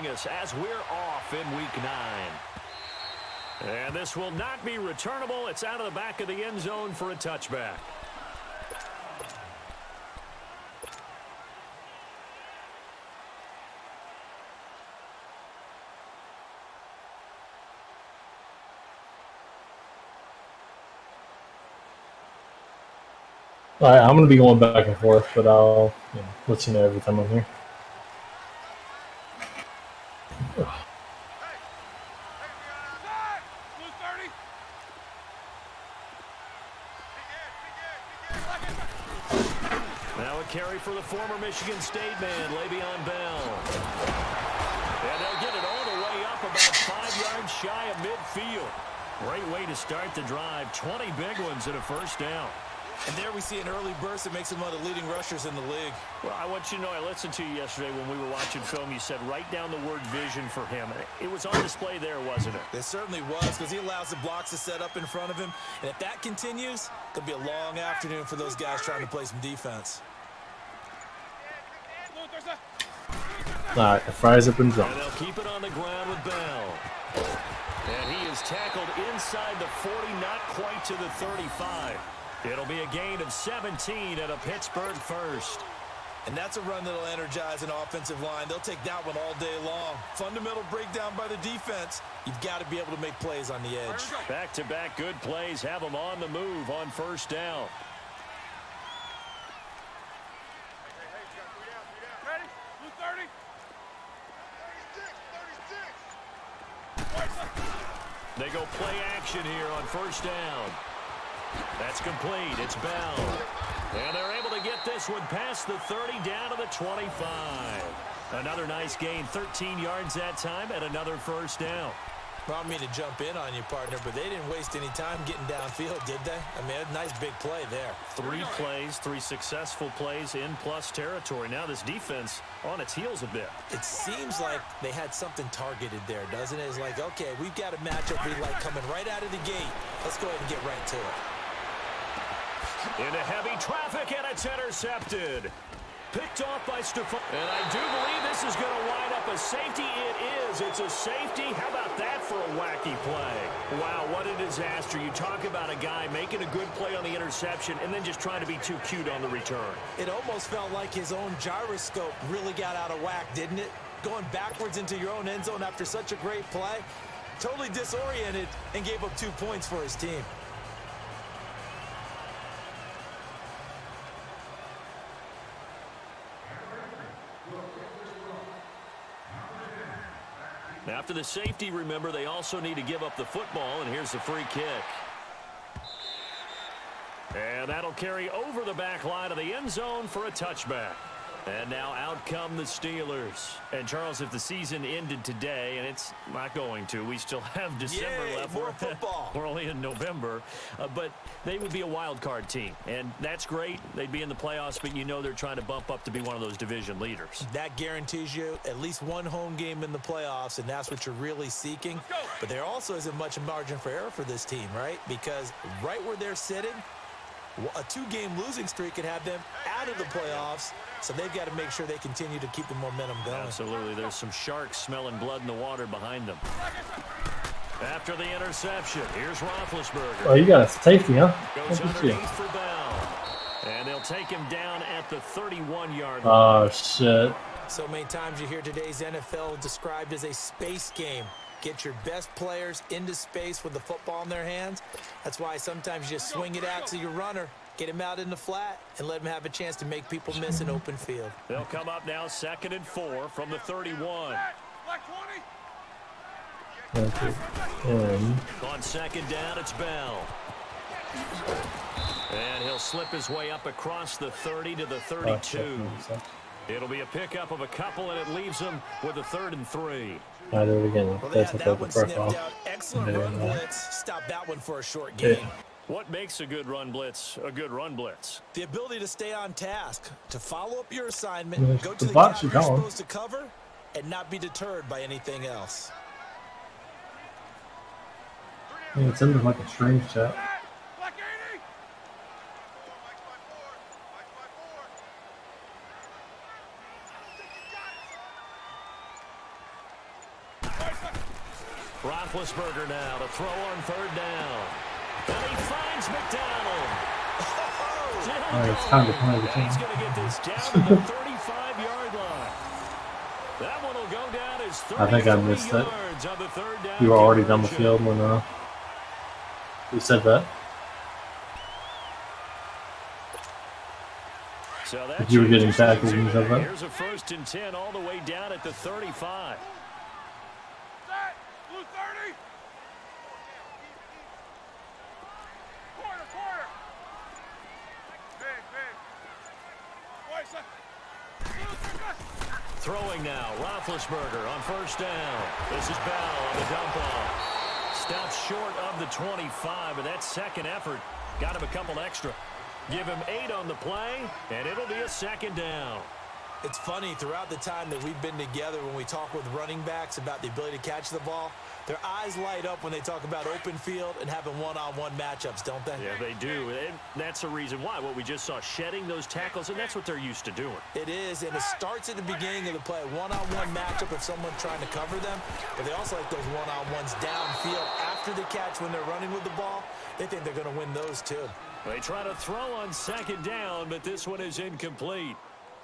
Us as we're off in week 9. And this will not be returnable. It's out of the back of the end zone for a touchback. I'm going to be going back and forth, but I'll let you know every time I'm here. Now a carry for the former Michigan State man, Le'Veon Bell. And they'll get it all the way up about 5 yards shy of midfield. Great way to start the drive. 20 big ones and a first down. And there we see an early burst that makes him one of the leading rushers in the league. Well, I want you to know, I listened to you yesterday when we were watching film. You said write down the word vision for him. It was on display there, wasn't it? It certainly was, because he allows the blocks to set up in front of him. And if that continues, it'll be a long afternoon for those guys trying to play some defense. All right, the fries up and jump. And they'll keep it on the ground with Bell. And he is tackled inside the 40, not quite to the 35. It'll be a gain of 17 at a Pittsburgh first. And that's a run that'll energize an offensive line. They'll take that one all day long. Fundamental breakdown by the defense. You've got to be able to make plays on the edge. Back-to-back good plays have them on the move on first down. Ready? Blue 30. 36. They go play action here on first down. That's complete. It's Bell. And they're able to get this one past the 30 down to the 25. Another nice gain, 13 yards that time, and another first down. I don't mean to jump in on you, partner, but they didn't waste any time getting downfield, did they? I mean, a nice big play there. 3 plays, 3 successful plays in plus territory. Now this defense on its heels a bit. It seems like they had something targeted there, doesn't it? It's like, okay, we've got a matchup we like coming right out of the gate. Let's go ahead and get right to it. Into heavy traffic, and it's intercepted. Picked off by Stephon. And I do believe this is going to wind up a safety. It is. It's a safety. How about that for a wacky play? Wow, what a disaster. You talk about a guy making a good play on the interception and then just trying to be too cute on the return. It almost felt like his own gyroscope really got out of whack, didn't it? Going backwards into your own end zone after such a great play. Totally disoriented and gave up 2 points for his team. After the safety, remember, they also need to give up the football, and here's the free kick. And that'll carry over the back line of the end zone for a touchback. And now out come the Steelers. And, Charles, if the season ended today, and it's not going to, we still have December left. More football. We're only in November. But they would be a wild card team. And that's great. They'd be in the playoffs, but you know they're trying to bump up to be one of those division leaders. That guarantees you at least one home game in the playoffs, and that's what you're really seeking. But there also isn't much margin for error for this team, right? Because right where they're sitting, A 2-game losing streak could have them out of the playoffs, so they've got to make sure they continue to keep the momentum going. Absolutely. There's some sharks smelling blood in the water behind them. After the interception, here's Roethlisberger. Oh, you got a safety, huh? Goes underneath for Bell. And they'll take him down at the 31-yard line. Oh, shit. So many times you hear today's NFL described as a space game. Get your best players into space with the football in their hands. That's why sometimes you just swing it out to your runner, get him out in the flat, and let him have a chance to make people miss an open field. They'll come up now 2nd and 4 from the 31. On 2nd down, it's Bell. And he'll slip his way up across the 30 to the 32. It'll be a pickup of a couple, and it leaves him with a 3rd and 3. I do it again. Well, That's a that one sniffed profile. out. Excellent run blitz. Stop that one for a short gain. What makes a good run blitz a good run blitz? The ability to stay on task, to follow up your assignment, go to the box gap you're you're going. supposed to cover, and not be deterred by anything else. Yeah, it's in like a strange chat. Roethlisberger now to throw on 3rd down. And he finds McDonald. It's time to play the team. He's going to get this down to the 35-yard line. That one will go down as 33 I think I missed it. yards on the 3rd down. You were already down the field when you said that. So that You were getting tackled when you said that. Here's a 1st and 10 all the way down at the 35. Blue 30. Quarter. Big. Throwing now, Roethlisberger on 1st down. This is Bell on the dump off. Stops short of the 25, but that 2nd effort got him a couple extra. Give him 8 on the play, and it'll be a 2nd down. It's funny, throughout the time that we've been together, when we talk with running backs about the ability to catch the ball, their eyes light up when they talk about open field and having one-on-one matchups, don't they? Yeah, they do. And that's the reason why. What we just saw, shedding those tackles, and that's what they're used to doing. It is, and it starts at the beginning of the play. One-on-one matchup if someone's trying to cover them, but they also like those one-on-ones downfield after the catch when they're running with the ball. They think they're going to win those too. They try to throw on 2nd down, but this one is incomplete.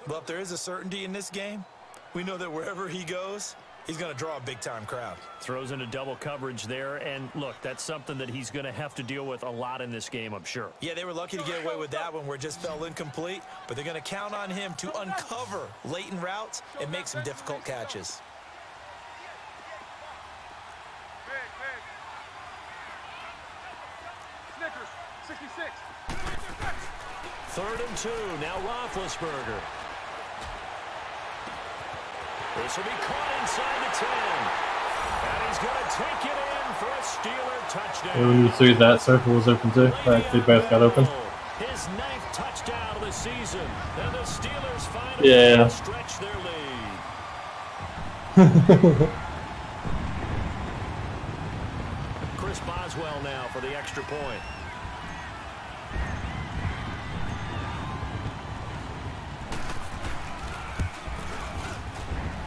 Well, if there is a certainty in this game, we know that wherever he goes, he's going to draw a big-time crowd. Throws into double coverage there, and look, that's something that he's going to have to deal with a lot in this game, I'm sure. Yeah, they were lucky to get away with that one where it just fell incomplete, but they're going to count on him to uncover latent routes and make some difficult catches. Big. Snickers, 66. 3rd and 2, now Roethlisberger. This will be caught inside the 10. And he's going to take it in for a Steeler touchdown. When you see that circle was open too, they both got open. His 9th touchdown of the season. And the Steelers finally stretch their lead. Chris Boswell now for the extra point.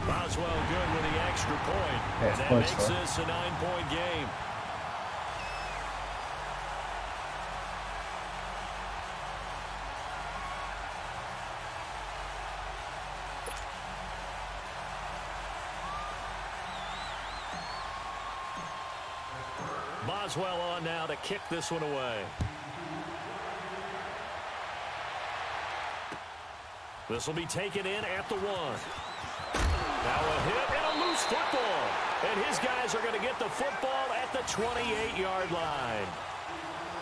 Boswell good with the extra point. And that makes this a 9-point game. Boswell on now to kick this one away. This will be taken in at the 1. Now a hit and a loose football. And his guys are going to get the football at the 28-yard line.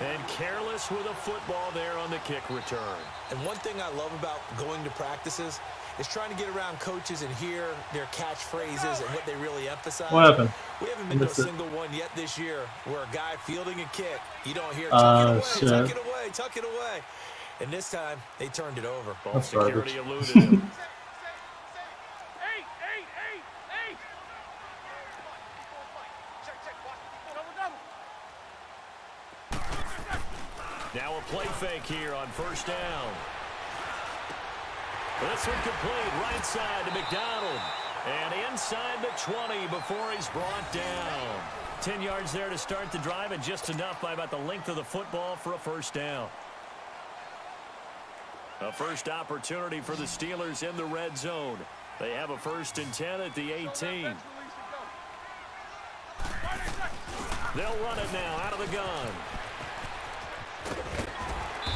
And careless with a football there on the kick return. And one thing I love about going to practices is trying to get around coaches and hear their catchphrases and what they really emphasize. What happened? We haven't been to a single one yet this year where a guy fielding a kick, you don't hear tuck it away. And this time, they turned it over. Ball security eluded him. Now a play fake here on first down. This one complete, right side to McDonald. And inside the 20 before he's brought down. 10 yards there to start the drive, and just enough by about the length of the football for a first down. A first opportunity for the Steelers in the red zone. They have a 1st and 10 at the 18. They'll run it now out of the gun.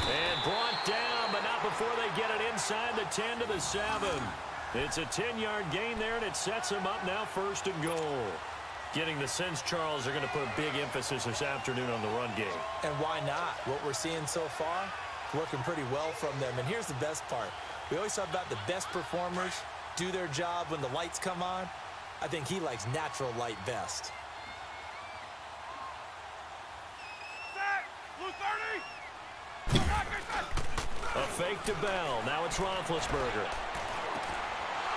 And brought down, but not before they get it inside the 10 to the 7. It's a 10-yard gain there, and it sets them up now 1st and goal. Getting the sense, Charles, they're going to put a big emphasis this afternoon on the run game. And why not? What we're seeing so far, working pretty well from them. And here's the best part. We always talk about the best performers do their job when the lights come on. I think he likes natural light best. A fake to Bell. Now it's Roethlisberger.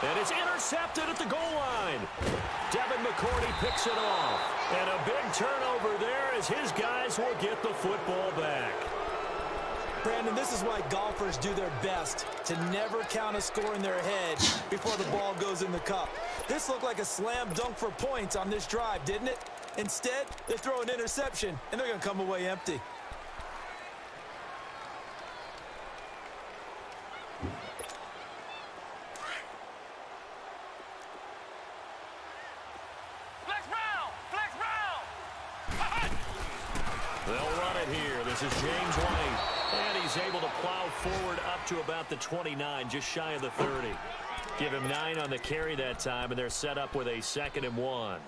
And it's intercepted at the goal line. Devin McCourty picks it off. And a big turnover there as his guys will get the football back. Brandon, this is why golfers do their best to never count a score in their head before the ball goes in the cup. This looked like a slam dunk for points on this drive, didn't it? Instead, they throw an interception, and they're going to come away empty. This is James White, and he's able to plow forward up to about the 29, just shy of the 30. Give him 9 on the carry that time, and they're set up with a 2nd and 1.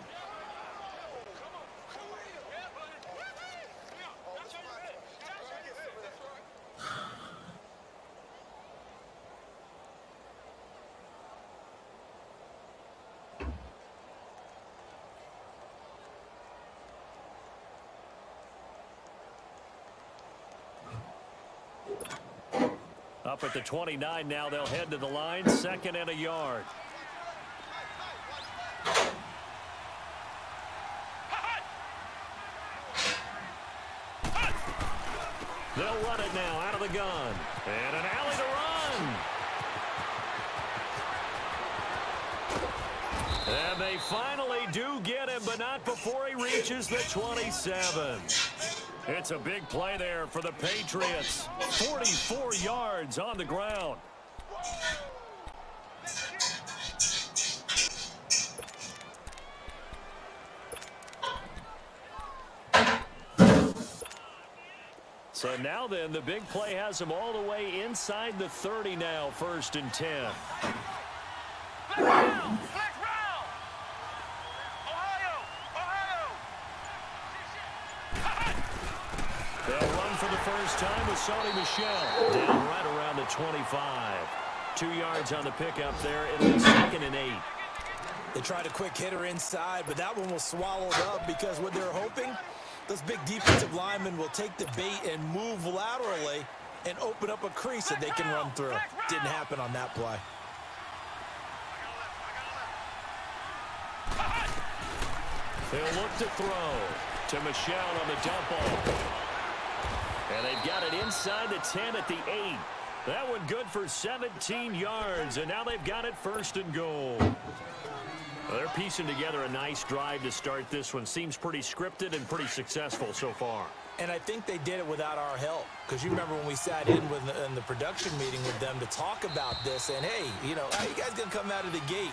Up at the 29 now, they'll head to the line, 2nd and a yard. They'll run it now out of the gun. And an alley to run. And they finally do get him, but not before he reaches the 27. It's a big play there for the Patriots. 44 yards on the ground. So now then, the big play has him all the way inside the 30 now, 1st and 10. They'll run for the first time with Sony Michel. Down right around the 25. 2 yards on the pickup there. It'll be 2nd and 8. They tried a quick hitter inside, but that one was swallowed up because what they're hoping, those big defensive linemen will take the bait and move laterally and open up a crease that they can run through. Didn't happen on that play. They'll look to throw to Michel on the dump off. And they've got it inside the 10 at the 8. That one good for 17 yards, and now they've got it 1st and goal. Well, they're piecing together a nice drive to start this one. Seems pretty scripted and pretty successful so far. And I think they did it without our help. Because you remember when we sat in the production meeting with them to talk about this, and hey, you know, how you guys going to come out of the gate?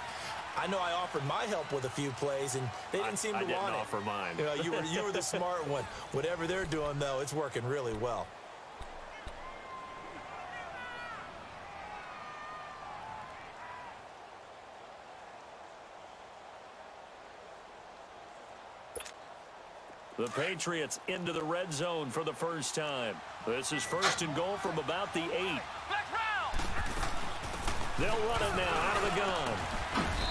I know I offered my help with a few plays, and they didn't seem to want it. I didn't offer mine. You know, you were the smart one. Whatever they're doing, though, it's working really well. The Patriots into the red zone for the first time. This is 1st and goal from about the 8. They'll run it now out of the gun.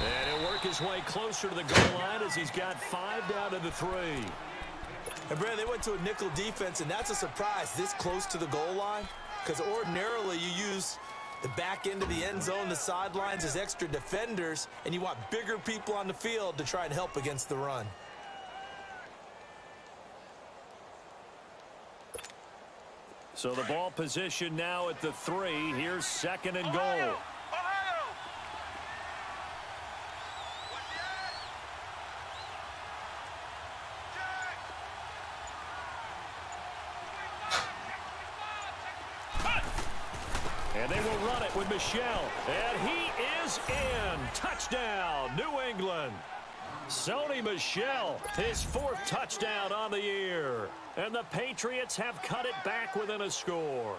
And he'll work his way closer to the goal line as he's got 5 down to the 3. And, Brad, they went to a nickel defense, and that's a surprise this close to the goal line. Because ordinarily you use the back end of the end zone, the sidelines as extra defenders, and you want bigger people on the field to try and help against the run. So the ball position now at the 3. Here's 2nd and goal. Ohio! And they will run it with Michel. And he is in. Touchdown, New England. Sony Michel, his 4th touchdown on the year. And the Patriots have cut it back within a score.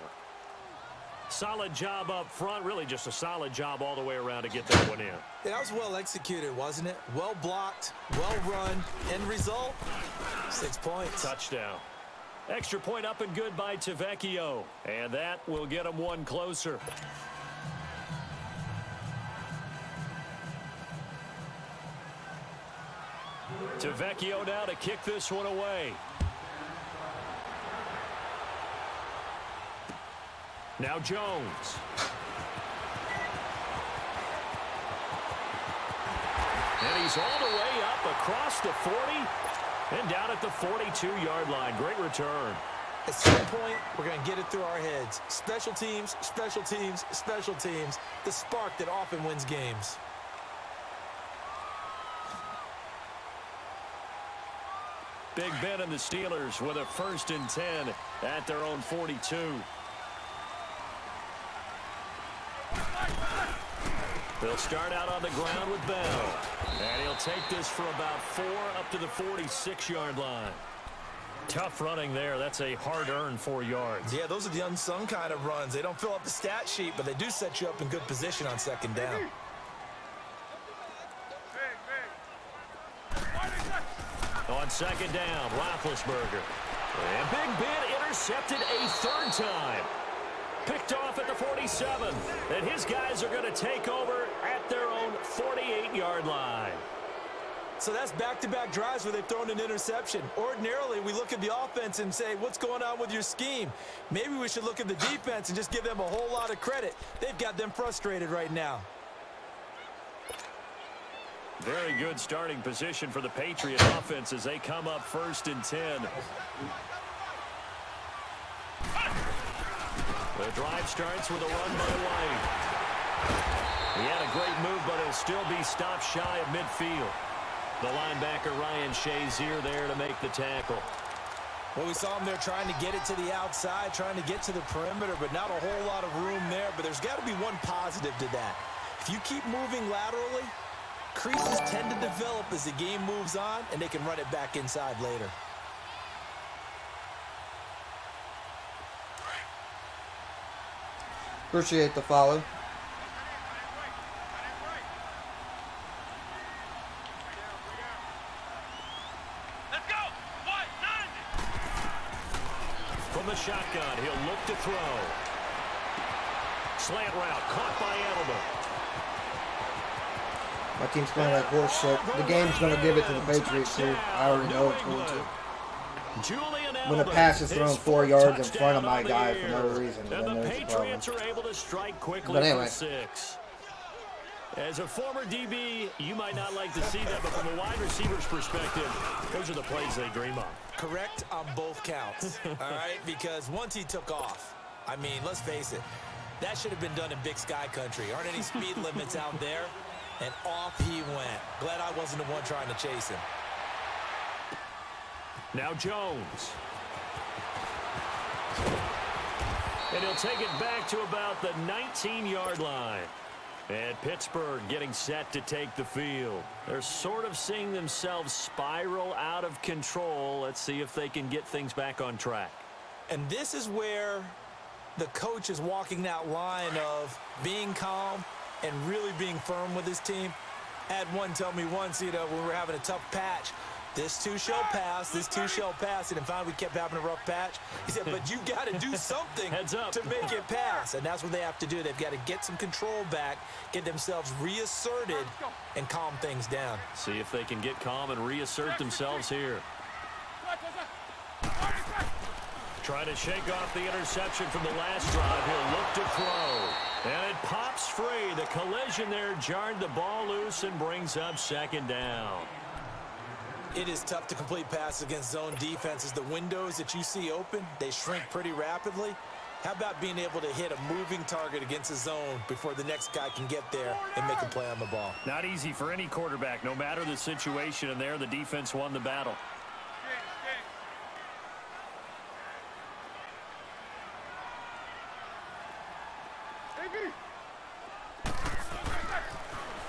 Solid job up front. Really just a solid job all the way around to get that one in. Yeah, that was well executed, wasn't it? Well blocked, well run. End result, 6 points. Touchdown. Extra point up and good by Tavecchio. And that will get him one closer. Tavecchio now to kick this one away. Now Jones. And he's all the way up across the 40 and down at the 42-yard line. Great return. At some point, we're going to get it through our heads. Special teams, special teams, special teams. The spark that often wins games. Big Ben and the Steelers with a 1st and 10 at their own 42. They'll start out on the ground with Bell. And he'll take this for about 4 up to the 46-yard line. Tough running there. That's a hard-earned 4 yards. Yeah, those are the unsung kind of runs. They don't fill up the stat sheet, but they do set you up in good position on 2nd down. On 2nd down, Roethlisberger. And Big Ben intercepted a 3rd time. Picked off at the 47. And his guys are going to take over at their own 48-yard line. So that's back-to-back drives where they've thrown an interception. Ordinarily, we look at the offense and say, what's going on with your scheme? Maybe we should look at the defense and just give them a whole lot of credit. They've got them frustrated right now. Very good starting position for the Patriot offense as they come up 1st and 10. The drive starts with a run by White. He had a great move, but he'll still be stopped shy of midfield. The linebacker Ryan Shazier there to make the tackle. Well, we saw him there trying to get it to the outside, trying to get to the perimeter, but not a whole lot of room there. But there's got to be one positive to that. If you keep moving laterally, creases tend to develop as the game moves on, and they can run it back inside later. Appreciate the follow. Let's go! What? None! From the shotgun, he'll look to throw. Slant route, caught by Edelman. My team's playing like horse shit. The game's going to give it to the Patriots, too. I already know it's going to. When the pass is thrown 4 yards in front of my guy for no reason, then and the there's a Patriots are able to strike quickly But anyway. for 6. As a former DB, you might not like to see that, but from a wide receiver's perspective, those are the plays they dream of. Correct on both counts, all right? Because once he took off, I mean, let's face it, that should have been done in Big Sky country. Aren't any speed limits out there? And off he went. Glad I wasn't the one trying to chase him. Now Jones. And he'll take it back to about the 19-yard line. And Pittsburgh getting set to take the field. They're sort of seeing themselves spiral out of control. Let's see if they can get things back on track. And this is where the coach is walking that line of being calm and really being firm with his team. I had one tell me once, when we were having a tough patch, this too shall pass, this too shall pass, and then finally we kept having a rough patch. He said, but you got to do something Heads up. to make it pass, and that's what they have to do. They've got to get some control back, get themselves reasserted, and calm things down. See if they can get calm and reassert themselves here. Trying to shake off the interception from the last drive. He'll look to throw. And it pops free. The collision there jarred the ball loose and brings up 2nd down. It is tough to complete passes against zone defenses. The windows that you see open, they shrink pretty rapidly. How about being able to hit a moving target against a zone before the next guy can get there and make a play on the ball? Not easy for any quarterback, no matter the situation, and there the defense won the battle.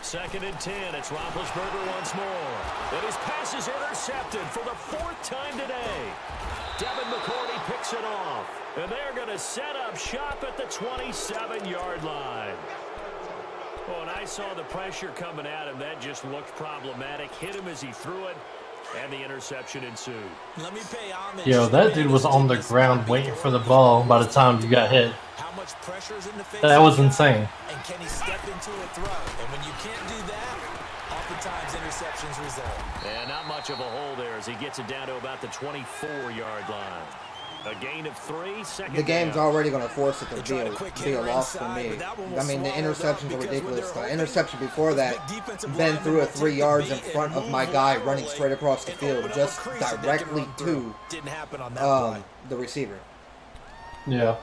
Second and 10. It's Roethlisberger once more. And his pass is intercepted for the 4th time today. Devin McCourty picks it off. And they're going to set up shop at the 27-yard line. Well, and I saw the pressure coming at him. That just looked problematic. Hit him as he threw it. And the interception ensued. Let me pay homage. Yo, that dude was on the ground waiting for the ball by the time you got hit. How much pressure is in the face? That was insane. And can he step into a throw? And when you can't do that, oftentimes interceptions result. And not much of a hole there as he gets it down to about the 24-yard line. A gain of 3, second The game's down. already going to force it to be a loss for me. I mean, the interceptions are ridiculous. The interception before that, Ben threw it 3 yards in front of my guy running straight across the field, just directly to the receiver. Yeah.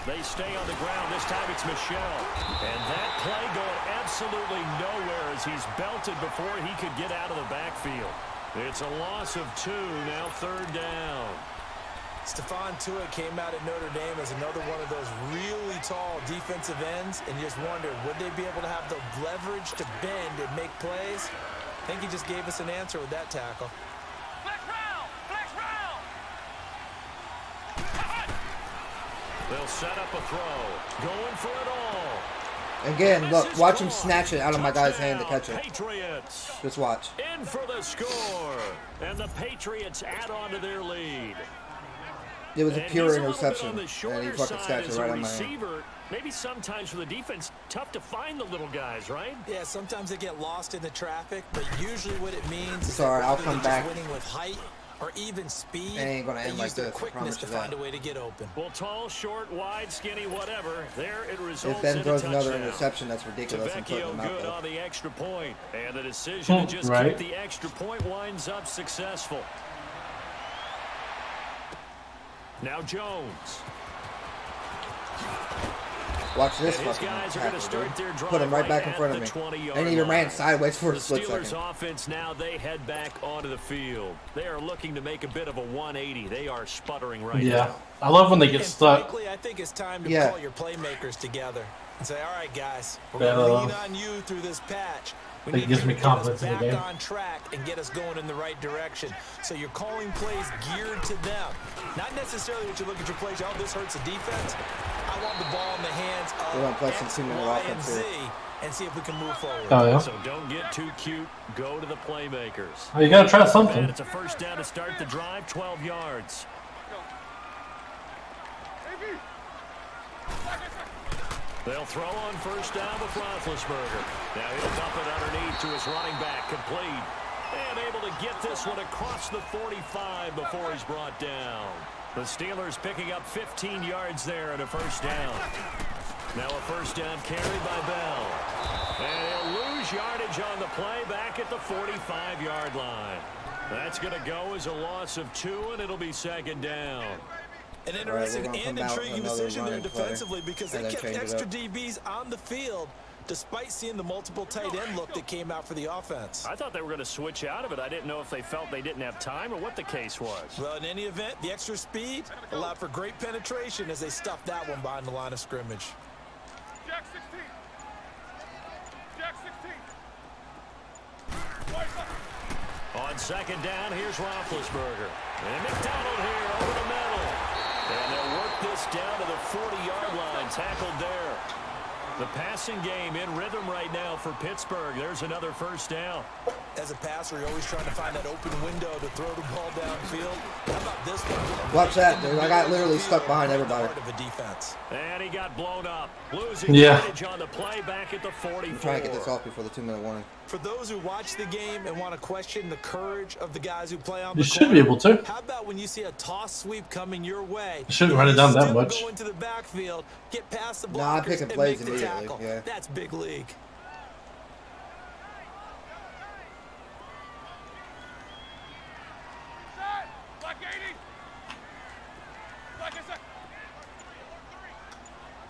They stay on the ground. This time it's Michelle. And that play going absolutely nowhere as he's belted before he could get out of the backfield. It's a loss of 2, now 3rd down. Stephon Tuitt came out at Notre Dame as another one of those really tall defensive ends, and you just wondered, would they be able to have the leverage to bend and make plays? I think he just gave us an answer with that tackle. They'll set up a throw. Going for it all. Again, look, watch him snatch it out of my guy's hand to catch it. Patriots. Just watch. In for the score. And the Patriots add on to their lead. It was a And pure he's a little interception, bit on the shorter and he fucking side snatched it as a right on my hand. receiver. Maybe sometimes for the defense, tough to find the little guys, right? Yeah, sometimes they get lost in the traffic, but usually what it means is Sorry, that I'll rather come than back. just winning with height or even speed, It ain't gonna they end use like their this, I quickness promise to you find that. a way to get open. Well, tall, short, wide, skinny, whatever. There it results If Ben in throws a another touchdown. interception, that's ridiculous. I'm putting Tavecchio him out good though. on the extra point. And the decision to just Right. keep the extra point winds up successful. Now Jones. Watch this And his fucking guys are going to tackle, start dude. their drive Put him right back in at front of the me. 20-yard And he even line. ran sideways for a The split Steelers second. offense now, they head back onto the field. They are looking to make a bit of a 180. They are sputtering right Yeah. now. I love when they get And stuck. frankly, I think it's time to Yeah. call your playmakers together and say, all right, guys, we're Yeah, going to lean on you through this patch. We That need gives you me to get us confidence in the back game. on track and get us going in the right direction. So you're calling plays geared to them. Not necessarily that you look at your plays, oh, this hurts the defense. I want the ball in the hands We're gonna of play some X, 2-minute Y, offense and Z here. and see if we can move forward. Oh, yeah. So don't get too cute. Go to the playmakers. Oh, you got to try And something. it's a first down to start the drive, 12 yards. They'll throw on first down with Roethlisberger. Now he'll dump it underneath to his running back, complete. And able to get this one across the 45 before he's brought down. The Steelers picking up 15 yards there and a first down. Now a first down carried by Bell. And he'll lose yardage on the play back at the 45-yard line. That's going to go as a loss of 2, and it'll be second down. An All right, interesting we're gonna and come out intriguing another decision there running play, defensively because they and then kept change it extra up. DBs on the field despite seeing the multiple tight end look that came out for the offense. I thought they were going to switch out of it. I didn't know if they felt they didn't have time or what the case was. Well, in any event, the extra speed allowed for great penetration as they stuffed that one behind the line of scrimmage. Jack 16. Jack 16. On second down, here's Roethlisberger. And McDonald here over the middle. And they'll work this down to the 40-yard line, tackled there. The passing game in rhythm right now for Pittsburgh. There's another first down. As a passer, you're always trying to find that open window to throw the ball downfield. How about this one? Watch that, dude. I got literally stuck behind everybody. And he got blown up. Losing yardage on the play back at the 44. I'm trying to get this off before the 2-minute warning. For those who watch the game and want to question the courage of the guys who play on the You should be able to. How about when you see a toss sweep coming your way? You shouldn't run it down that much. Go into the backfield, get past the blockers, nah, I'm picking plays and make the tackle. Yeah. That's big league.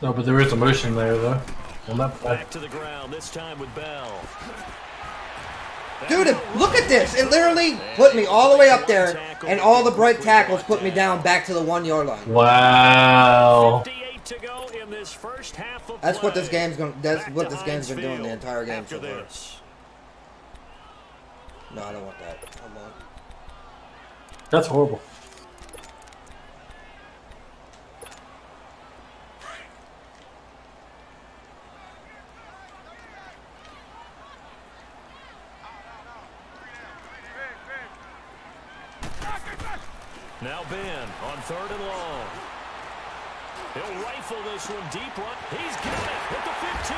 No, but there is a motion there, though. On that play. Back to the ground, this time with Bell. Dude, look at this. It literally put me all the way up there, and all the bright tackles put me down back to the 1-yard line. Wow. That's what this game's going. That's what this game's been doing the entire game so far. No, I don't want that. Hold on. That's horrible. Now Ben on 3rd and long. He'll rifle this one deep run. He's got it at the 15.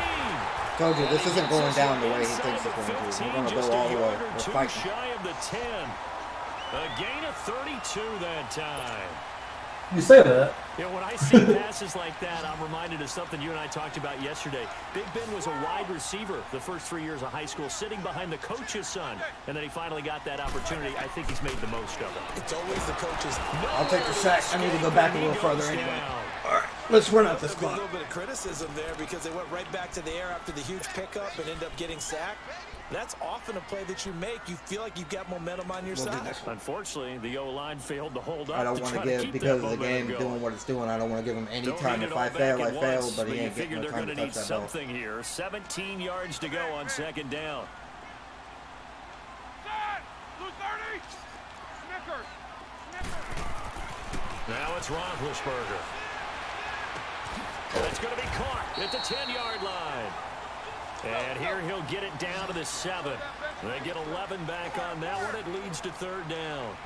Told you, this isn't going down the way he thinks it's going to. We're going to go all the way. We're fighting. Shy of the 10. A gain of 32 that time. You say that. Yeah, when I see passes like that, I'm reminded of something you and I talked about yesterday. Big Ben was a wide receiver the first 3 years of high school, sitting behind the coach's son, and then he finally got that opportunity. I think he's made the most of it. It's always the coach's. I'll take the sack. I need to go back a little further anyway. All right, let's run out this clock. A little bit of criticism there because they went right back to the air after the huge pickup and ended up getting sacked. That's often a play that you make. You feel like you've got momentum on your side. Unfortunately, the O-line failed to hold up. I don't want to give, because of the game doing what it's doing, I don't want to give him any time. If I fail, I fail, but he ain't getting no time to touch that ball. Something here. 17 yards to go on 2nd down. Now it's Roethlisberger. It's going to be caught at the 10-yard line. And here he'll get it down to the 7. They get 11 back on that one. It leads to 3rd down.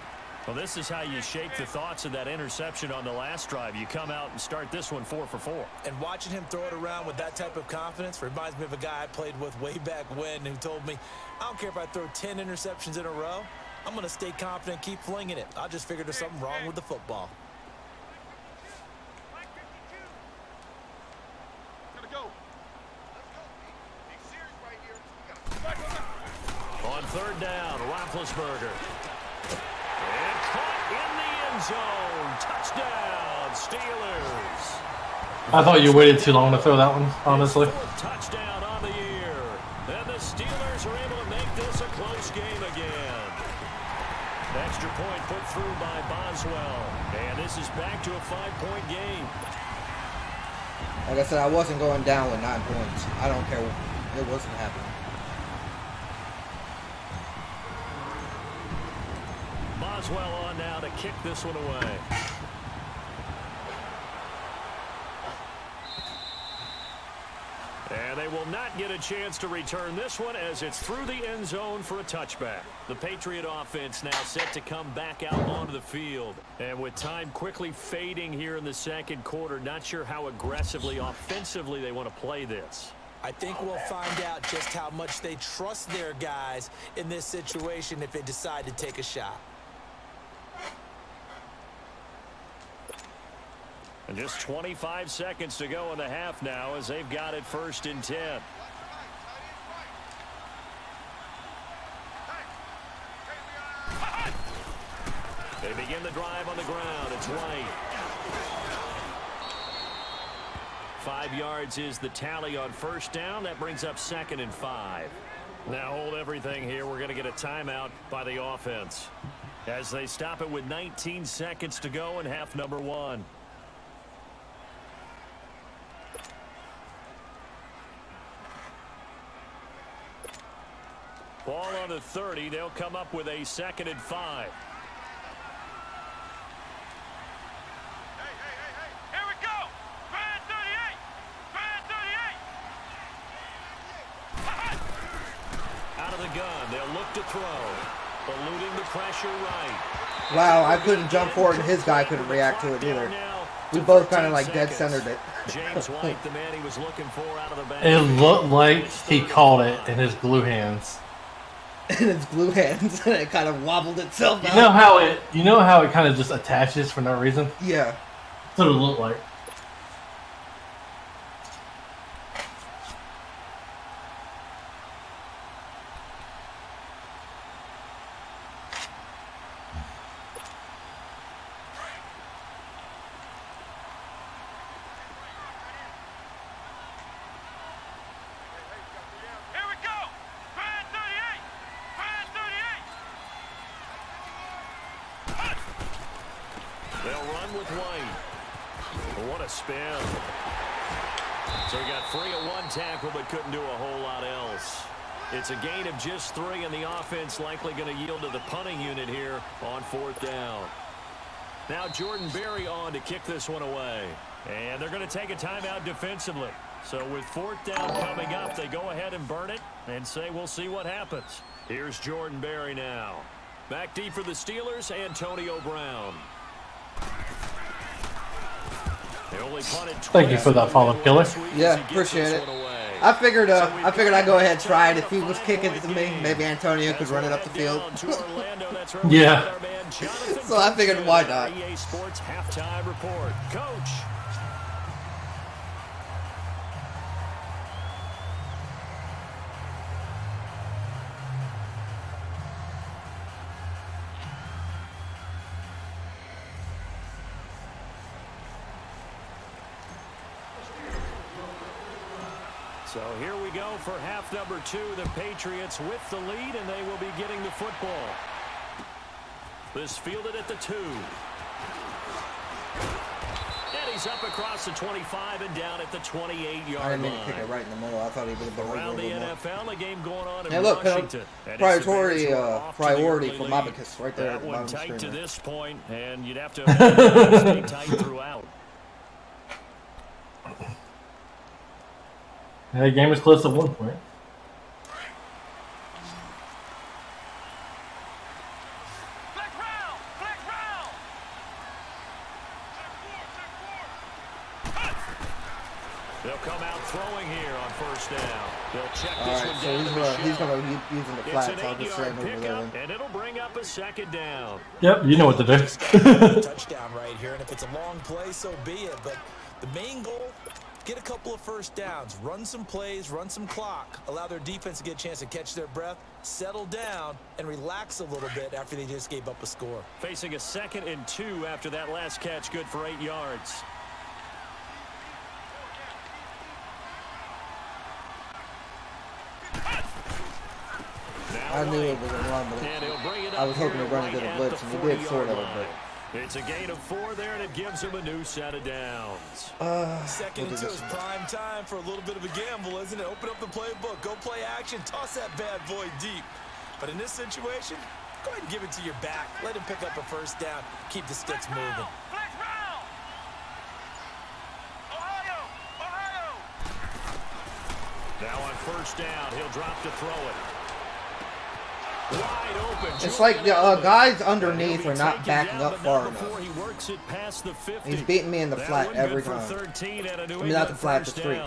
Well, this is how you shake the thoughts of that interception on the last drive. You come out and start this one 4 for 4. And watching him throw it around with that type of confidence reminds me of a guy I played with way back when who told me, I don't care if I throw 10 interceptions in a row. I'm going to stay confident and keep flinging it. I just figured there's something wrong with the football. On 3rd down, Roethlisberger. And caught in the end zone. Touchdown, Steelers. I thought you waited too long to throw that one, honestly. Touchdown on the year. And the Steelers are able to make this a close game again. Extra point put through by Boswell. And this is back to a 5-point game. Like I said, I wasn't going down with 9 points. I don't care. It wasn't happening. Boswell on now to kick this one away. And they will not get a chance to return this one as it's through the end zone for a touchback. The Patriot offense now set to come back out onto the field. And with time quickly fading here in the 2nd quarter, not sure how aggressively, offensively they want to play this. I think we'll find out just how much they trust their guys in this situation if they decide to take a shot. And just 25 seconds to go in the half now as they've got it 1st and 10. They begin the drive on the ground. It's White. 5 yards is the tally on 1st down. That brings up 2nd and 5. Now hold everything here. We're going to get a timeout by the offense as they stop it with 19 seconds to go in half number 1. Ball on the 30. They'll come up with a 2nd and 5. Here we go. Grand 38. Grand 38. Out of the gun. They'll look to throw. Eluding the pressure right. Wow, I couldn't jump forward, and his guy couldn't react to it either. We both kind of like dead-centered it. James White, the man he was looking for out of the bench. It looked like he caught it in his glue hands. In its glue hands, and it kind of wobbled itself out. You know how it kind of just attaches for no reason? Yeah. That's what it looked like. They'll run with White. What a spin. So he got free of one tackle but couldn't do a whole lot else. It's a gain of just 3, and the offense likely going to yield to the punting unit here on 4th down. Now Jordan Berry on to kick this one away. And they're going to take a timeout defensively. So with 4th down coming up, they go ahead and burn it and say we'll see what happens. Here's Jordan Berry now. Back deep for the Steelers, Antonio Brown. Thank you for that follow, Killer. Yeah, appreciate it. I figured I'd go ahead and try it. If he was kicking it to me, maybe Antonio could run it up the field. Yeah. So I figured, why not? EA Sports halftime report. Coach. So here we go for half number 2. The Patriots with the lead, and they will be getting the football. This fielded at the 2. And he's up across the 25 and down at the 28-yard line. I didn't mean to kick it right in the middle. I thought he would have been around the NFL. A game going on in hey, look, Washington. priority for Mobicus right there that at the one bottom tight screen. To this point, and you'd have to stay tight throughout. The game is close at 1 point. They'll come out throwing here on 1st down. They'll check All this right, one so down. he's going to be using the flats. It's an I'll just say 8-yard over there. pickup, and it'll bring up a 2nd down. Yep, you know what to do. Touchdown right here, and if it's a long play, so be it. But the main goal, get a couple of 1st downs, run some plays, run some clock, allow their defense to get a chance to catch their breath, settle down, and relax a little bit after they just gave up a score. Facing a 2nd and 2 after that last catch, good for 8 yards. I knew it was a run, but I was hoping to run into the blitz, and he did sort of, but... It's a gain of 4 there, and it gives him a new set of downs. 2nd and 2 is prime time for a little bit of a gamble, isn't it? Open up the playbook, go play action, toss that bad boy deep. But in this situation, go ahead and give it to your back. Let him pick up a 1st down. Keep the sticks moving. Now on 1st down, he'll drop to throw it. Wide open. It's like the guys underneath are not backing up far enough. He works it past the 50. He's beating me in the flat every time. I mean, not the flat, the street.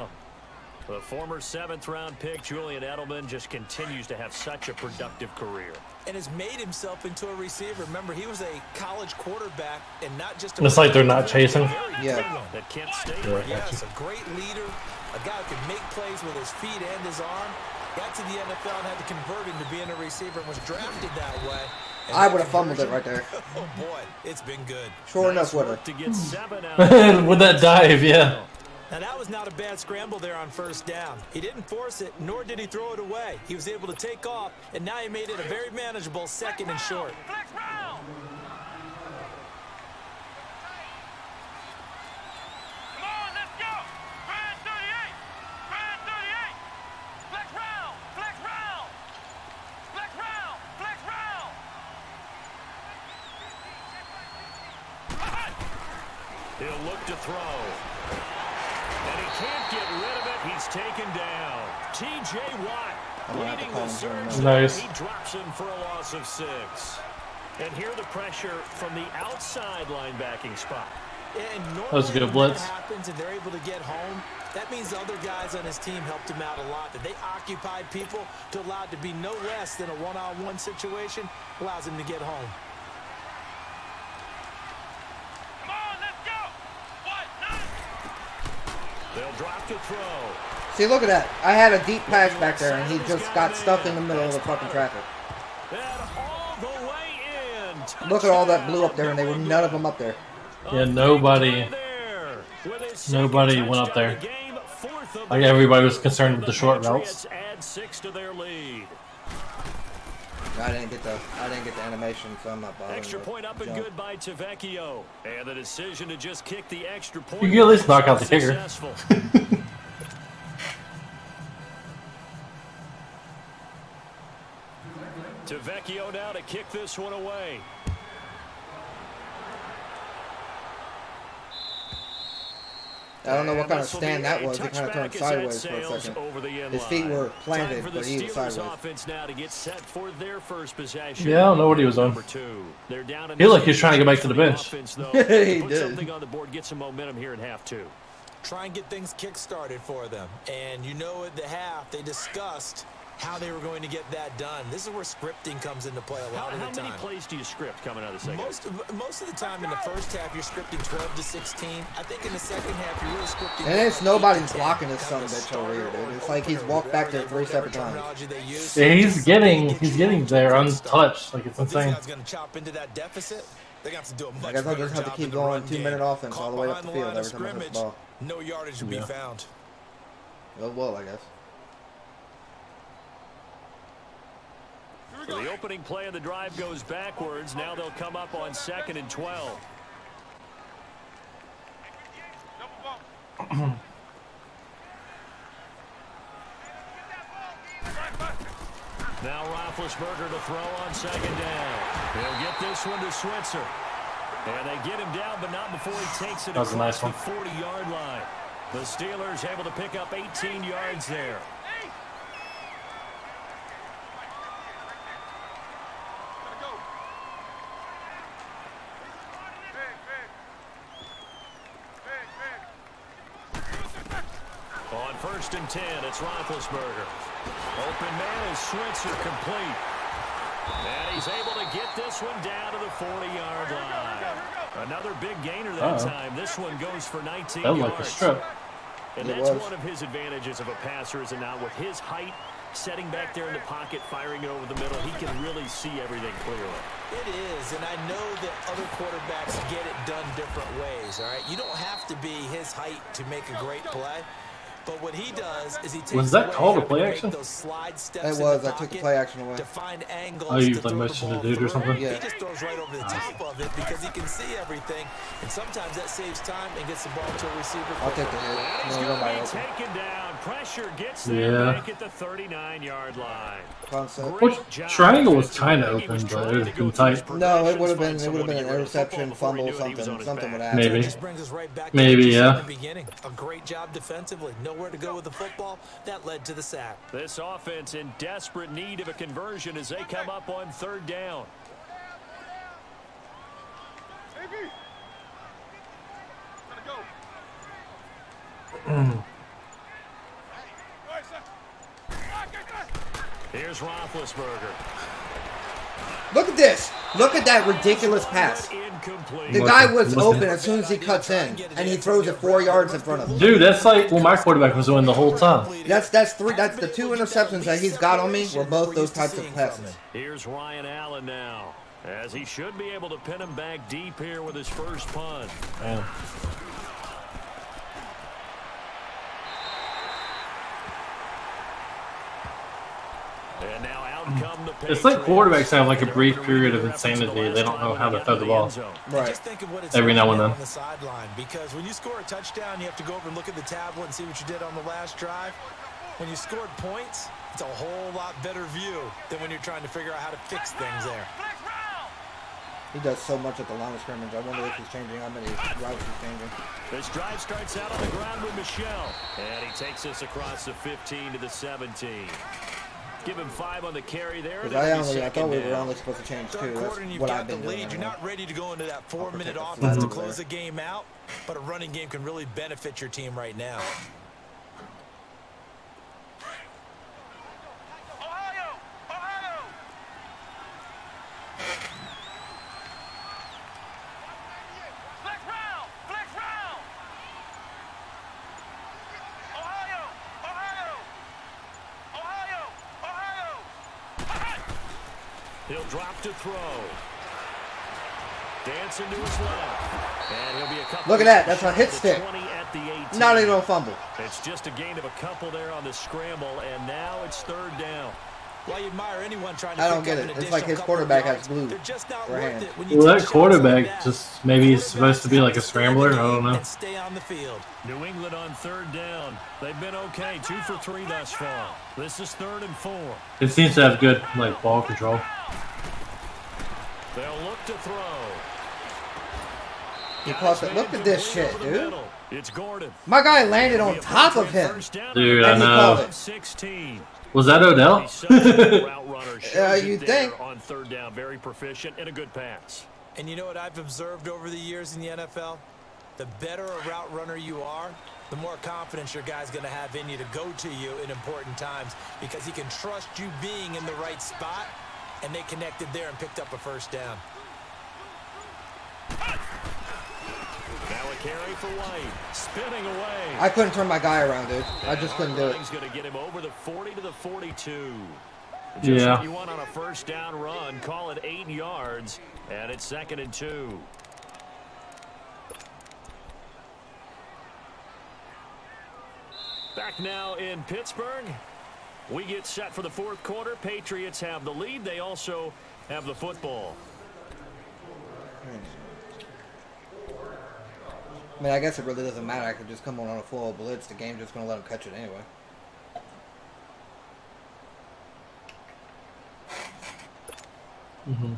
The former 7th-round pick, Julian Edelman, just continues to have such a productive career. And has made himself into a receiver. Remember, he was a college quarterback and not just a... It's like they're not chasing. Yeah. That Kent State. Yes, a great leader, a guy who can make plays with his feet and his arm. Got to the NFL and had to convert him to being a receiver and was drafted that way. And I would have fumbled it right there. Oh, boy, it's been good. Sure enough, would have. To get 7 out. With that dive, yeah. Now, that was not a bad scramble there on 1st down. He didn't force it, nor did he throw it away. He was able to take off, and now he made it a very manageable 2nd and short. He'll look to throw. And he can't get rid of it. He's taken down. T.J. Watt. I'm gonna have to call him for him. Nice. He drops him for a loss of 6. And here the pressure from the outside linebacking spot. That was a good blitz. Happens and they're able to get home. That means the other guys on his team helped him out a lot. That they occupied people to allow it to be no less than a one-on-one situation allows him to get home. Come on, let's go. They'll drop to throw. See, look at that. I had a deep pass back there, and he just got stuck in the middle of the fucking traffic. And all the way in. Look at all that blue up there, and they were none of them up there. Yeah, nobody went up there. Like everybody was concerned with the short routes. Add 6 to their lead. I didn't get the animation, so I'm not bothering. Extra point up and good by Tavecchio. And the decision to just kick the extra point. You can at least knock out the kicker. Tavecchio now to kick this one away. I don't know what kind of stand that was. He kind of turned sideways for a second. His feet were planted, but he was sideways. Yeah, I don't know what he was on. He looked like he was trying to get back to the bench. He did. Something on the board, get some momentum here in half 2. Try and get things kick-started for them. And you know at the half, they discussed how they were going to get that done. This is where scripting comes into play a lot of the time. How many plays do you script coming out of the second? Most of the time in the first half, you're scripting 12 to 16. I think in the second half, you're really scripting. And it's nobody's blocking this son of a bitch over here, dude. It's like he's walked back there 3 separate times. Yeah, he's getting there untouched. Like, it's insane. Going to chop into that deficit. They're going to have to do a much I guess I'll just have to keep going 2-minute offense all the way up the field every time I touch the ball. No yardage to be found. Well, I guess. So the opening play of the drive goes backwards. Now they'll come up on 2nd and 12. Now Roethlisberger to throw on 2nd down. He'll get this one to Switzer. And they get him down, but not before he takes it across nice the 40-yard line. The Steelers able to pick up 18 yards there. On 1st and 10, it's Roethlisberger. Open man is Switzer, complete. And he's able to get this one down to the 40-yard line. Another big gainer that time. This one goes for 19 yards. Like a strip. And that's one of his advantages of a passer, is now with his height, setting back there in the pocket, firing it over the middle, he can really see everything clearly. It is, and I know that other quarterbacks get it done different ways, all right? You don't have to be his height to make a great play. But what he does is he takes was that called a play action? those slide steps it was. I took the play action away. To find angles. Oh, you like motioned the dude or something? Yeah. He just throws right over the top of it because he can see everything, and sometimes that saves time and gets the ball to a receiver. I'll take the hit. No, nobody taken down. Pressure gets there. Back at the 39-yard line. Which triangle was kind of open, but it was been tight. No, it would have been. It would have been an interception, fumble, something would happen. Maybe. Right Maybe, yeah. A great job defensively. Nowhere to go with the football. That led to the sack. This offense in desperate need of a conversion as they come up on 3rd down. Here's Roethlisberger. Look at this. Look at that ridiculous pass. The guy was open as soon as he cuts in, and he throws it 4 yards in front of him. Dude, that's like what my quarterback was doing the whole time. That's the 2 interceptions that he's got on me were both those types of passes. Here's Ryan Allen now, as he should be able to pin him back deep here with his first punt. Man. And now out come the It's like quarterbacks have like a brief period of insanity. They don't know how to throw the ball. Right. Every now and then. On the sideline, because when you score a touchdown, you have to go over and look at the tablet and see what you did on the last drive. When you scored points, it's a whole lot better view than when you're trying to figure out how to fix things there. He does so much at the line of scrimmage. I wonder if he's changing, how many routes he's changing. This drive starts out on the ground with Michelle. And he takes us across the 15 to the 17. Give him 5 on the carry there. I thought we were only supposed to change 2. That's what I've been doing. You're not ready to go into that 4-minute offense to close the game out, but a running game can really benefit your team right now. He'll drop to throw. Dancing to his left. And he'll be a couple. Look at that. That's a hit stick. Not even a fumble. It's just a gain of a couple there on the scramble, and now it's 3rd down. Well, you admire anyone trying to I don't get it. It's like his quarterback has glue for hands. Well, that quarterback just maybe he's supposed to be like a scrambler. I don't know. Stay on the field. New England on 3rd down. They've been okay. 2 for 3 thus far. This is 3rd and 4. It seems to have good like ball control. They'll look to throw. He caught it. Look at this shit, dude. It's Gordon. My guy landed on top of him. Dude, I know. 16. Was that Odell? You think? On 3rd down, very proficient and a good pass. And you know what I've observed over the years in the NFL? The better a route runner you are, the more confidence your guy's going to have in you to go to you in important times because he can trust you being in the right spot, and they connected there and picked up a 1st down. Now a carry for White, spinning away. I couldn't turn my guy around, dude. I just couldn't do it. He's going to get him over the 40 to the 42. Just yeah. what you want on a 1st down run. Call it 8 yards, and it's 2nd and 2. Back now in Pittsburgh. We get set for the 4th quarter. Patriots have the lead. They also have the football. I mean, I guess it really doesn't matter. I could just come on a flow of blitz. The game's just going to let him catch it anyway. Mm-hmm.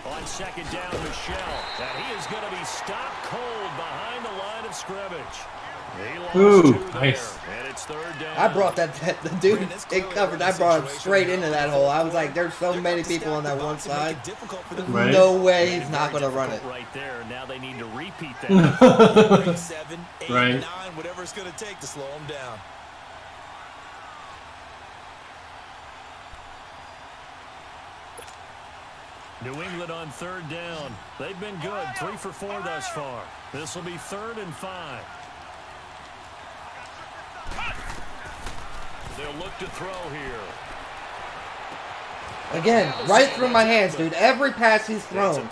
On 2nd down, Michelle. And he is going to be stopped cold behind the line of scrimmage. Ooh, nice. And it's 3rd down. I brought the dude it covered. I brought him straight into that hole. I was like, there's so many people on that one side. Right. No way he's not going to run it. Right there. Now they need to repeat that. 7, 8, Right. 9, whatever it's going to take to slow him down. New England on 3rd down. They've been good. 3 for 4 thus far. This will be 3rd and 5. They'll look to throw here. Again, right through my hands, dude. Every pass he's thrown,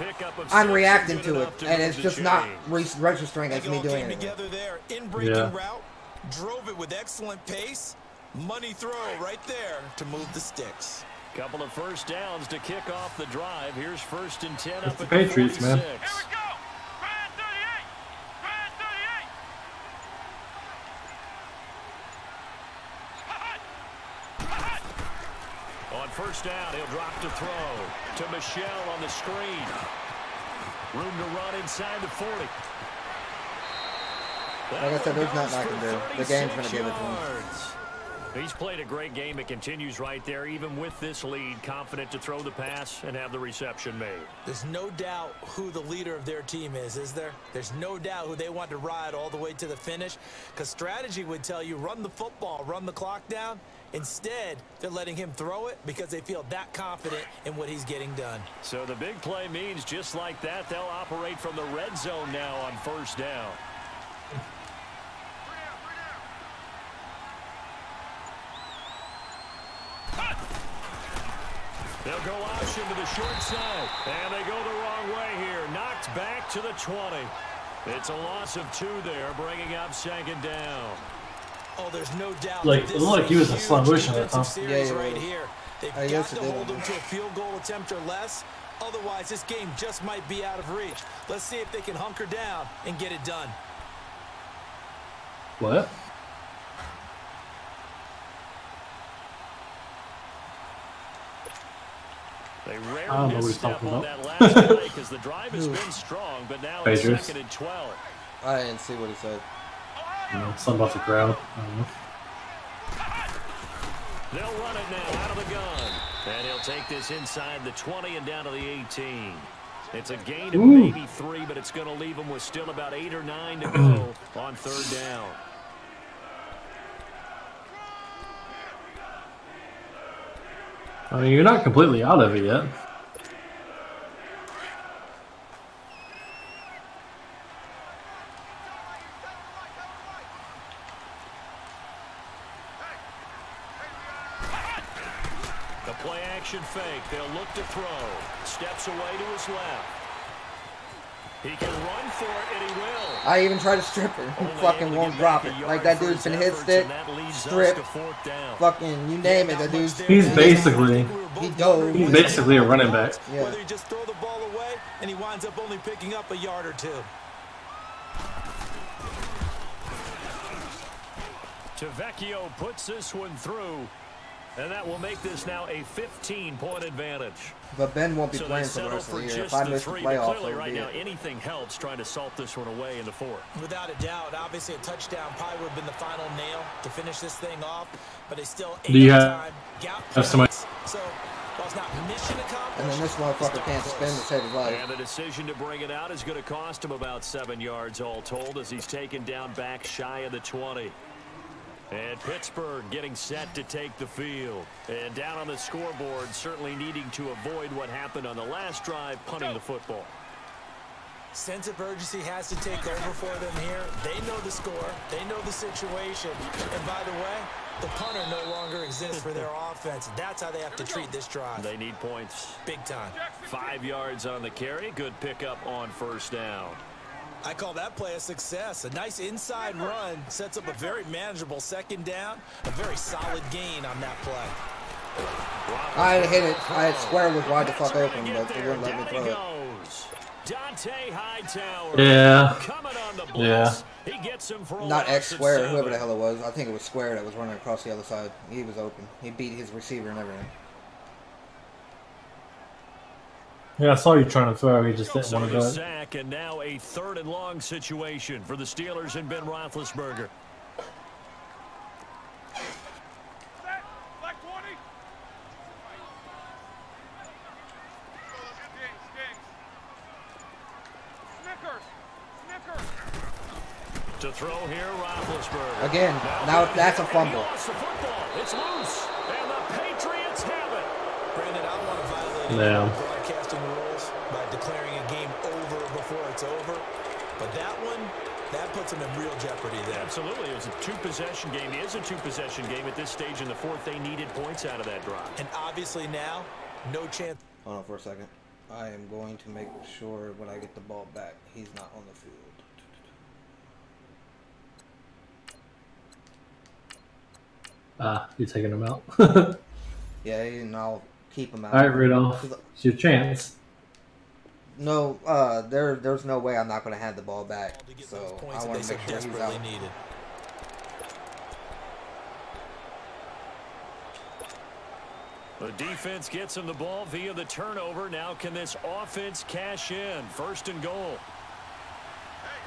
I'm reacting to it, and it's just not registering as me doing it. Together there, in-breaking route, drove it with excellent pace. Money throw right there to move the sticks. Couple of 1st downs to kick off the drive. Here's 1st and 10 up at the Patriots, 46. man. Here we go. Grand 38. Grand 38. On 1st down, he'll drop to throw to Michelle on the screen. Room to run inside the 40. Like I said, there's nothing I can do. The game's going to give it to him. He's played a great game. It continues right there, even with this lead. Confident to throw the pass and have the reception made. There's no doubt who the leader of their team is there? There's no doubt who they want to ride all the way to the finish. Because strategy would tell you, run the football, run the clock down. Instead, they're letting him throw it because they feel that confident in what he's getting done. So the big play means just like that, they'll operate from the red zone now on 1st down. They'll go option to the short side, and they go the wrong way here. Knocked back to the 20. It's a loss of 2 there, bringing up 2nd down. Oh, there's no doubt. Like, it looked like he was a slow motion at the time. Yeah, right here. They've I got guess to it did. hold him to a field goal attempt or less. Otherwise, this game just might be out of reach. Let's see if they can hunker down and get it done. What? They I don't know what he's step talking on about. that last play because the drive has been strong, but now it's Pagers. 2nd and 12. I didn't see what he said. You know, something about the crowd. I don't know. They'll run it now out of the gun. And he'll take this inside the 20 and down to the 18. It's a gain of maybe 3, but it's going to leave them with still about 8 or 9 to go on 3rd down. I mean, you're not completely out of it yet. The play action fake. They'll look to throw. Steps away to his left. He can run for it, and he will. I even tried to strip it. He fucking won't drop it. Like, that dude's been hit stick, strip, fucking, you name it. That dude's... He's basically... He dove. He's basically a running back. Yeah. Whether you just throw the ball away, and he winds up only picking up a yard or 2. Tavecchio puts this one through. And that will make this now a 15-point advantage. But Ben won't be So playing they for the settle rest of for the year. just If I the miss the 3, playoffs, clearly it'll right be now it. anything helps trying to salt this one away in the 4th. Without a doubt, obviously a touchdown probably would have been the final nail to finish this thing off, but they still Do you time. have somebody? So, while it's not mission accomplished, And then this motherfucker can't spin to save his life. And the decision to bring it out is going to cost him about 7 yards all told as he's taken down back shy of the 20. And Pittsburgh getting set to take the field. And down on the scoreboard, certainly needing to avoid what happened on the last drive, punting the football. sense of urgency has to take over for them here. They know the score. They know the situation. And by the way, the punter no longer exists for their offense. That's how they have to treat this drive. They need points. Big time. 5 yards on the carry. Good pickup on 1st down. I call that play a success. A nice inside run sets up a very manageable 2nd down. A very solid gain on that play. I hit it. I had square was wide the fuck open, but they wouldn't let me throw it. Dante Hightower. Yeah. Coming on the blitz. Yeah. He gets him for a Not loss X of square, 7. whoever the hell it was. I think it was square that was running across the other side. He was open. He beat his receiver and everything. Yeah, I saw you trying to throw. He just didn't So want to the do it. sack, and now a 3rd and long situation for the Steelers and Ben Roethlisberger. Black 20. Snickers. To throw here, Roethlisberger. Again, now that's a He fumble. lost the football. It's loose, and the Patriots have it. Brandon, I don't want to violate Yeah. any broadcasting rules by declaring a game over before it's over. But that one, that puts them in real jeopardy there. Absolutely. It was a 2-possession game. It is a 2-possession game at this stage in the 4th. They needed points out of that drive. And obviously now, no chance. Hold on for a second. I am going to make sure when I get the ball back, he's not on the field. Ah, you're taking him out. Yeah, and I'll keep him out. All right, Rudolph. It's your chance. No, there's no way I'm not going to hand the ball back. To get So those points I that want they to so make sure he's desperately out. needed. The defense gets him the ball via the turnover. Now can this offense cash in? 1st and goal. Hey.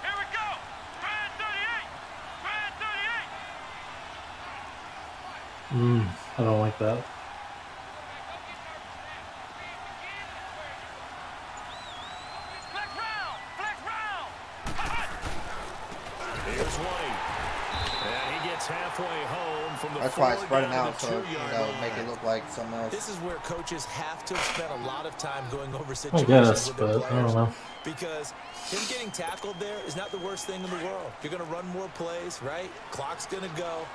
Here we go. Red 38. Red 38. I don't like that. Flex round. Here's White. And he gets halfway home from the That's why I 4 spread him down out to so the 2-yard make line. it look like something else. This is where coaches have to spend a lot of time going over I situations guess, with their but I players. don't know. Because him getting tackled there is not the worst thing in the world. You're going to run more plays, right? Clock's going to go.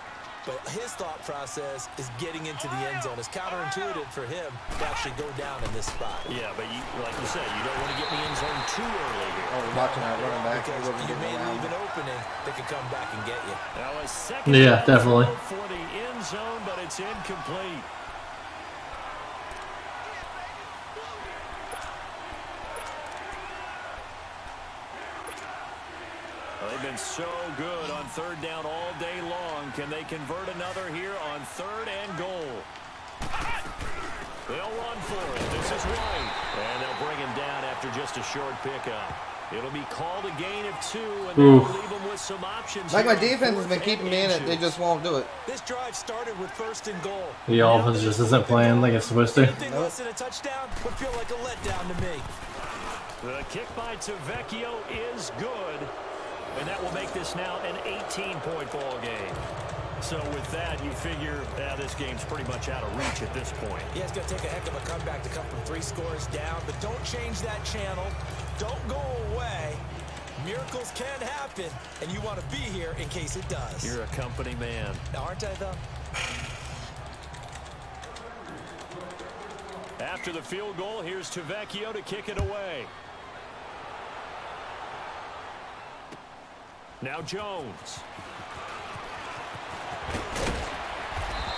But his thought process is getting into the end zone. It's counterintuitive for him to actually go down in this spot. Yeah, but like you said, you don't want to get in the end zone too early here. Oh, we're watching that running back. He Because wasn't you getting may around. leave an opening that could come back and get you. Now a 2nd Yeah, definitely. for the end zone, but it's incomplete. They've been so good on 3rd down all day long. Can they convert another here on 3rd and goal? They'll run for it. This is White. And they'll bring him down after just a short pickup. It'll be called a gain of 2, and they'll leave them with some options. Like, my defense has been keeping me in it. They just won't do it. This drive started with 1st and goal. The offense just isn't playing like it's supposed to. Anything less than a touchdown would feel like a letdown to me. The kick by Tavecchio is good, and that will make this now an 18-point ball game. So with that, you figure this game's pretty much out of reach at this point. Yeah, it's going to take a heck of a comeback to come from 3 scores down, but don't change that channel. Don't go away. Miracles can happen, and you want to be here in case it does. You're a company man. Aren't I, though? After the field goal, here's Tavecchio to kick it away. Now Jones.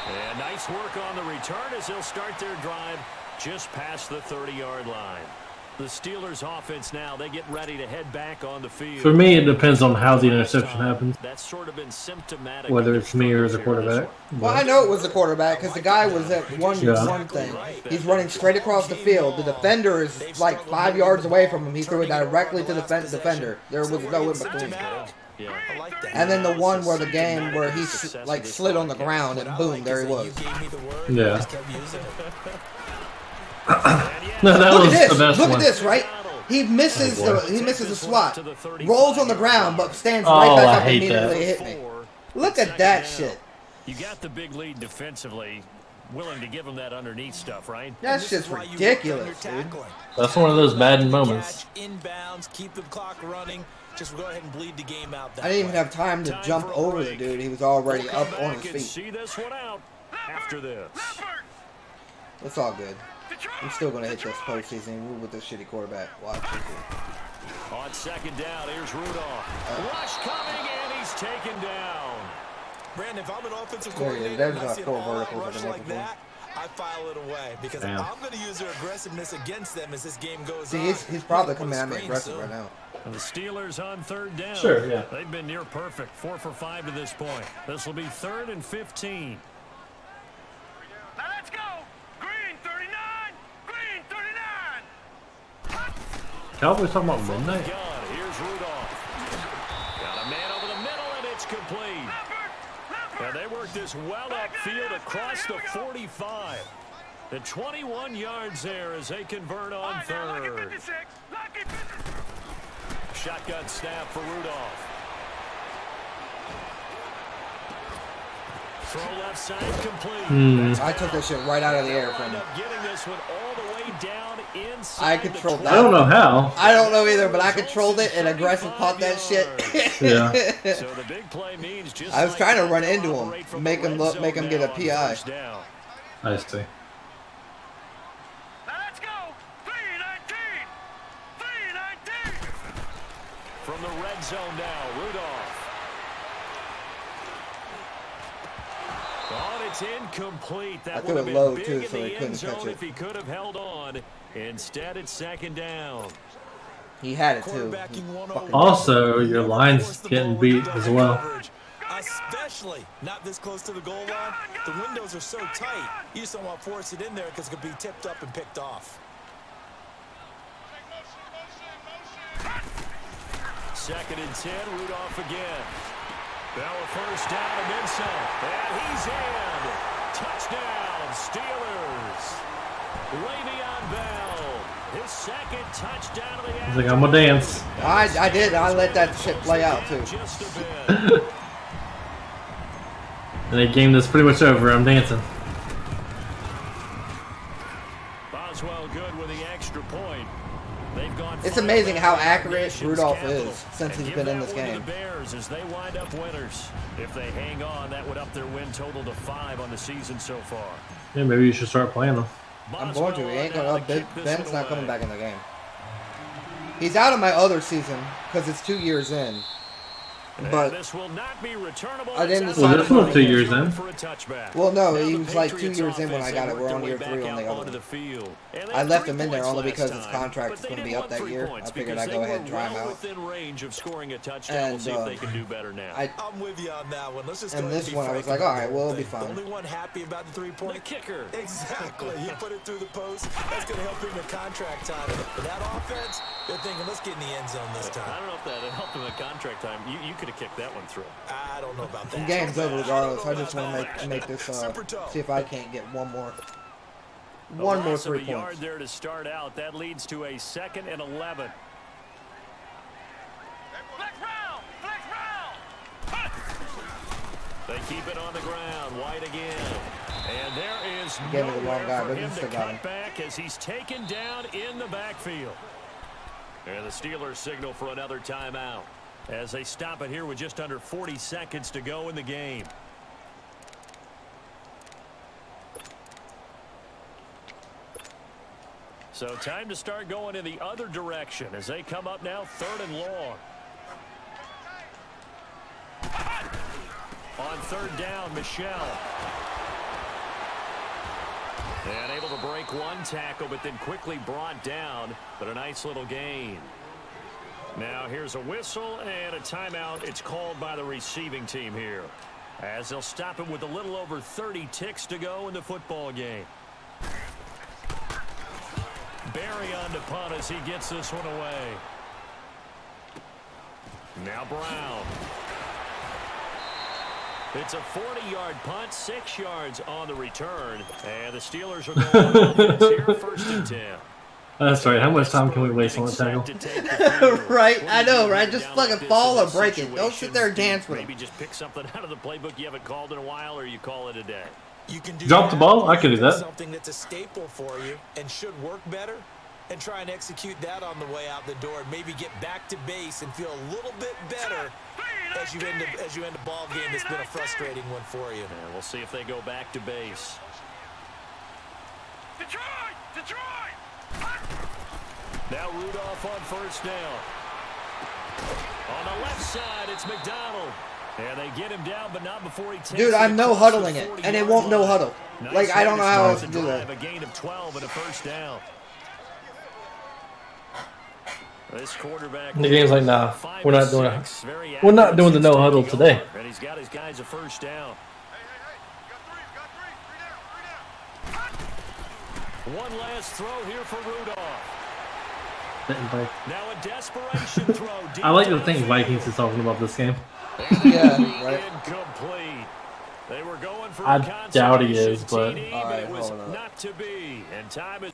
And nice work on the return as they'll start their drive just past the 30-yard line. The Steelers offense now, they get ready to head back on the field. For me, it depends on how the interception happens. That's sort of been symptomatic. Whether it's me or the quarterback. Well, I know it was the quarterback because the guy was at one thing. He's running straight across the field. The defender is like 5 yards away from him. He threw it directly to the defender. There was no in between. Yeah. And then the one where the game where he like slid on the ground and boom, there he was. Yeah. No, that was the best one. Look at this, right? He misses the swat, rolls on the ground, but stands right back up and immediately hit me. Look at that shit. You got the big lead defensively, willing to give him that underneath stuff, right? That's just ridiculous, dude. That's one of those bad moments. Inbounds, keep the clock running. Just go ahead and bleed the game out. I didn't even have time to jump over the dude. He was already up on his feet. See this one out after this. It's all good. I'm still going to hit this postseason with this shitty quarterback. Watch it. On 2nd down, here's Rudolph. Rush coming, and he's taken down. Brandon, if I'm an offensive coordinator and I see an all-out rush like that, I file it away because I'm going to use their aggressiveness against them as this game goes on. He's probably coming at me aggressive right now. And the Steelers on 3rd down. Sure, yeah. They've been near perfect, 4 for 5 to this point. This will be 3rd and 15. Now let's go. Green 39. Green 39. Cowboys talking about midnight? Here's Rudolph. Got a man over the middle, and it's complete. And they work this well upfield across the 45. The 21 yards there as they convert on 3rd. Shotgun snap for Rudolph. Throw left side complete. I took that shit right out of the air from him. Getting this one all the way down inside. I controlled that. I don't know how. I don't know either, but I controlled it and aggressive caught that shit. Yeah. So the big play means just I was trying to run into him, make him get a PI. I see. From the red zone now, Rudolph. Oh, it's incomplete. That would have been low big too, in so he the couldn't end catch zone it. if he could have held on. Instead, it's 2nd down. He had it too. Also, your line's getting beat as well. Especially not this close to the goal line. The windows are so tight. You just don't want to force it in there because it could be tipped up and picked off. 2nd and 10, Rudolph again. Now a 1st down and then some. And he's in. Touchdown, Steelers. Le'Veon Bell, his 2nd touchdown of the He's like, I'm gonna dance. I did. I let that shit play out too. Just a bit. And the game that's pretty much over. I'm dancing. Boswell good with the extra point. It's amazing how accurate Rudolph is since he's been in this game. The Bears as they wind up winners. If they hang on, that would up their win total to 5 on the season so far. Yeah, maybe you should start playing them. I'm going to. He ain't gonna. Ben's not coming back in the game. He's out of my other season because it's 2 years in. But this will not be returnable. I didn't Well, decide. this was 2 years in. Well, no, he was like 2 years in when I got it. We're on year 3 on the other one. I left him in there only because his contract is going to be up that year. I figured I'd go ahead and try him out. And I'm with you on that one. Let's just and this one, I was like, all right, well, it'll be fine. Only one happy about the 3-point kicker. Exactly. He put it through the post. That's going to help him in contract time. But that offense, they're thinking, let's get in the end zone this time. I don't know if that helped him in contract time. You could have kicked that one through. I don't know about that. The game's over regardless. I just want to make this, see if I can't get one more 3 points. Yard there to start out. That leads to a 2nd and 11. Flex round! Flex round! They keep it on the ground. White again. And there is Gave me the wrong guy, nowhere for but him he to still got him. cut back as he's taken down in the backfield. And the Steelers signal for another timeout as they stop it here with just under 40 seconds to go in the game. So time to start going in the other direction as they come up now 3rd and long. On 3rd down, Michelle. And able to break one tackle, but then quickly brought down. But a nice little gain. Now here's a whistle and a timeout. It's called by the receiving team here, as they'll stop it with a little over 30 ticks to go in the football game. Barry on to punt as he gets this one away. Now Brown. It's a 40-yard punt, 6 yards on the return, and the Steelers are going on offense here, 1st and 10. That's right. How much time can we waste on the tackle? Right, I know, right? Just fucking fall or break it. Don't sit there and dance with it. Maybe just pick something out of the playbook you haven't called in a while, or you call it a day. You can do Drop the ball? I could do that. Something that's a staple for you and should work better, and try and execute that on the way out the door, and maybe get back to base and feel a little bit better as you end a ball game that's been a frustrating one for you. And we'll see if they go back to base. Detroit! Detroit! Now Rudolph on 1st down. On the left side, it's McDonald. And they get him down, but not before he takes Dude, I'm no huddling it, and it won't no huddle. Like, I don't know how else to do that. A gain of 12 and a 1st down. This quarterback. The game's like, nah, we're not doing it. We're not doing the no huddle today. And he's got his guys a 1st down. One last throw here for Rudolph. Now a desperation throw. I like the thing Vikings is talking about this game. Yeah, right. Incomplete. They were going for I doubt he is, but it was not to be. And time is